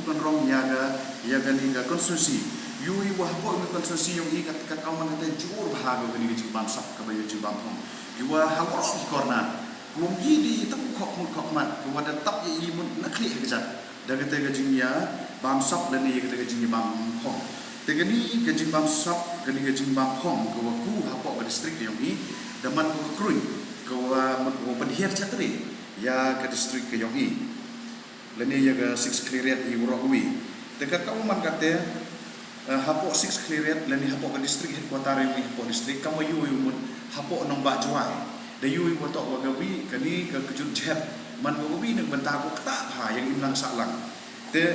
kan rong ya gani ga konstitusi yui wah po ng konstitusi yung ikat kakauman natin jur bahago gani ga jimbam sap kabayo jimbam hong yuwa hawro korna kung gidi tam kok mat kung ada tap ya imun nakli gajat daga tega jingya bam sap lani ya tega jingya bam hong tega ni ga jimbam sap gani ga jimbam hong ko ku hapo ga distrik yung i daman ko krui ko mo penhiar chatri ya ke distrik ke yung i lani ya ga 6 clearance i wrowi tega kauman kate hapo 6 clearance lani hapo ga distrik headquarter yung hapo distrik kamayu yung hapo nang ba jwai dayu yung wato wagawi kani ke kejut jeb man wagawi nang benta ko kata ha yang imlang salang te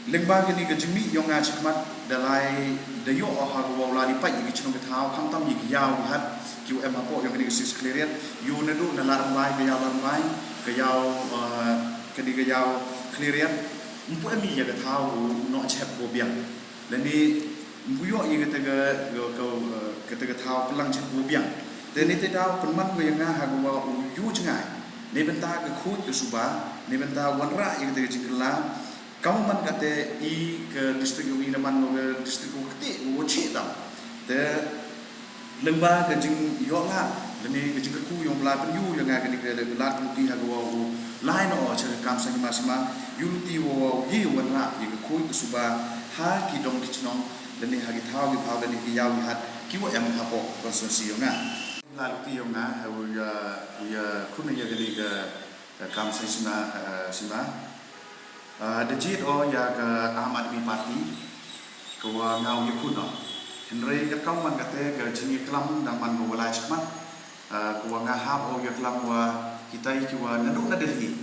lengba kani ke jimi yung nga chikmat dalai dayo o ha go la di pai gi chino thao kham tam gi yaw gi hat qm hapo yung kani 6 clearance yu na du na larang bai ke yaw kani ke yaw clearance mpu mi ya ke thao no chep go biang lani mbuyo ye ke te thao pelang chep go biang dan ini tahu perman ko yang hagawa uyu jengai ne benta ke khut ke suba ne benta wanra yang te jingla kamu man kate I ke distrik yung inaman ko ke distrik ko kete wo chi tam te lemba ke jing yo la lene ke jing ku yung bla pen yu yang ga ke la tu ti hagawa u lain o che kam sa masima yu ti wo gi wanra yang ke khut ke suba ha ki dong ki chnong lene hagi thau gi phau lene ki yaw gi hat ki wo em hapo konstitusi yo nga lalu tiang na ya kuna ya geli ke kamsa sima dejit o ya ke Ahmad Admi Parti ke ngau ya kuna Henry ke kauman kate ke jini kelam dan man go walai chmat ke ngahap o ya kelam wa kita ki wa nadu na Delhi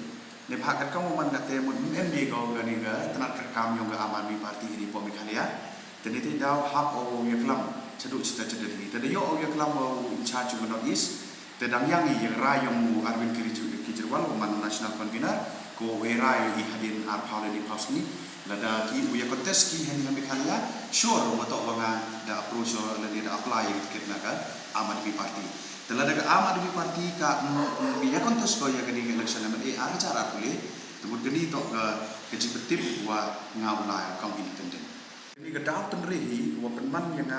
ne phak ke kauman kate mun MB go gani ga tanat ke kam yang ke Ahmad Admi Parti di pomikalia tenite dau hap o ya kelam ceduk cita-cita ini. Tadi yo orang kelam in charge of North East. Tedang yang rayong Arvin Kejriwal man national convener ko era yo hadin arpale di pasni. Lada ki uya kontes ki hen yang bikhalia sure wato wanga da approach lada da apply tiket naga Ahmad Admi Parti. Telada ka Ahmad Admi Parti ka ya kontes ko ya gani election naman acara boleh. Tebut gani to kejibetip wa ngaulai kaum independen. Ini kedau tenrehi wa penman yang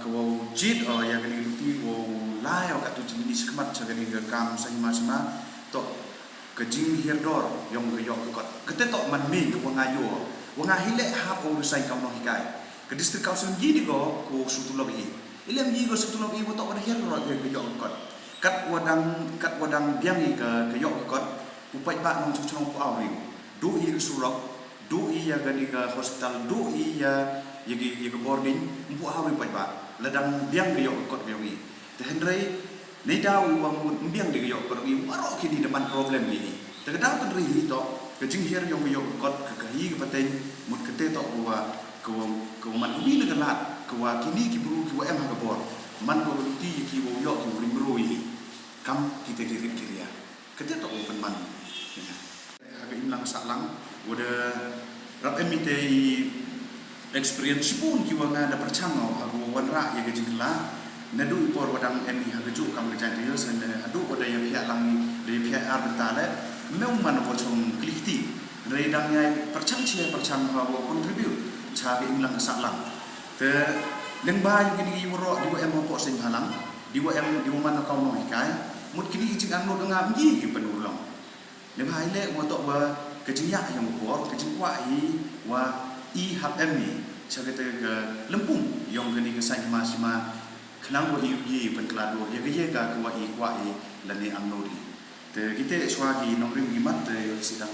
kau jit yang kini luti wa lai kat tu jenis sekemat segini kam sama to kejing hirdor yang keyok kot kete to man mi ko ngayo wa ngahile hap o rusai kam no hikai ke distrik council gidi ko sutulogi ilem gi go sutulogi wa to wa hirdor yang keyok kot kat wadang biang ke keyok kot upai ba nong chuchong ko awri do i surok do iya gani ke hospital do iya yagi boarding mpu hawi pa ladang biang ge yok kot bewi te hendrai nei daw wang biang de yok kot wi maro kini deman problem ini te daw ten ri to ke jing hier yok yok kot ke hi ke pateng mut kete to wa ko man wi de lat ko wa kini ki buru ki wa em ha bor man ko ti ki wo yok ki buru buru ini kam kita kiri ya kete to open man ha imlang salang udah rap emite experience pun kiwa nga da perchangau hago wanra ya gejingla nadu ipor wadang emi hageju kam gejai dia sende adu oda ya pihak langi dari pihak arbitale meu man bocong klihti dari dang ya perchang hago contribute cha ge imlang salang te lengba yang gini woro di em po sing halang di em di man ka no hikai mut kini jing anu ngam ji penulong lengba ile mo to wa kejinyak yang buat kejing kuai wa I HM ni cakap ke lempung yang kini kesai masima kenang wa I penkelado ya ke ka kuai lani amnori te kita suagi nongring gimat te sidang